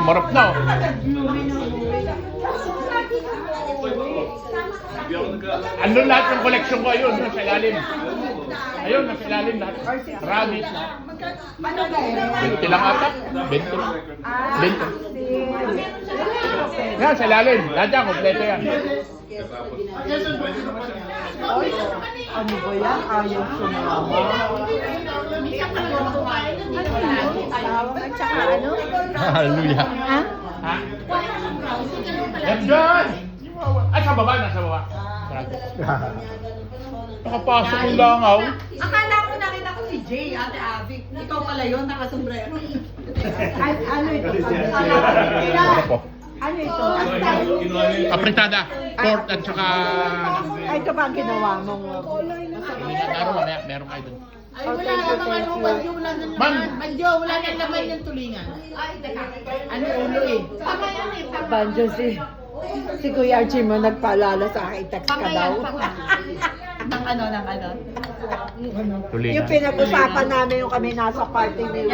Sumarap na oh. Ano lahat ng collection ko? Ayun, nasa ilalim. Ayun, nasa ilalim lahat. Rabbit. Ano ba eh? 20 lang ata. 20 lang. 20. Yan, sa ilalim. Lahat yan, kompleto yan. Ano ba yan? Ayaw sumama. At saka ano? Hallelujah. Ha? Ha? Yan dyan! Ay, sa baba, nasa baba. Nakapasok yung langaw. Akala ko nakita ko si Jay, Ate Abby. Ikaw pala yun, nakasombrero. Ano ito? Ano po? Ano ito? Apritada. Pork at saka... Ay, ito ba ang ginawa mong... Meron kayo dun. Ay, wala namang ano, Banjo, wala na Ma'am. naman. Banjo, wala na naman yung tulingan. Ay, teka. Ano ulo eh. Tama yan eh, tama. Banjo si Kuya Archie mo nagpaalala sa akin, text ka daw. Ng ano. Tulingan. Yung pinag-usapan namin yung kami nasa party ni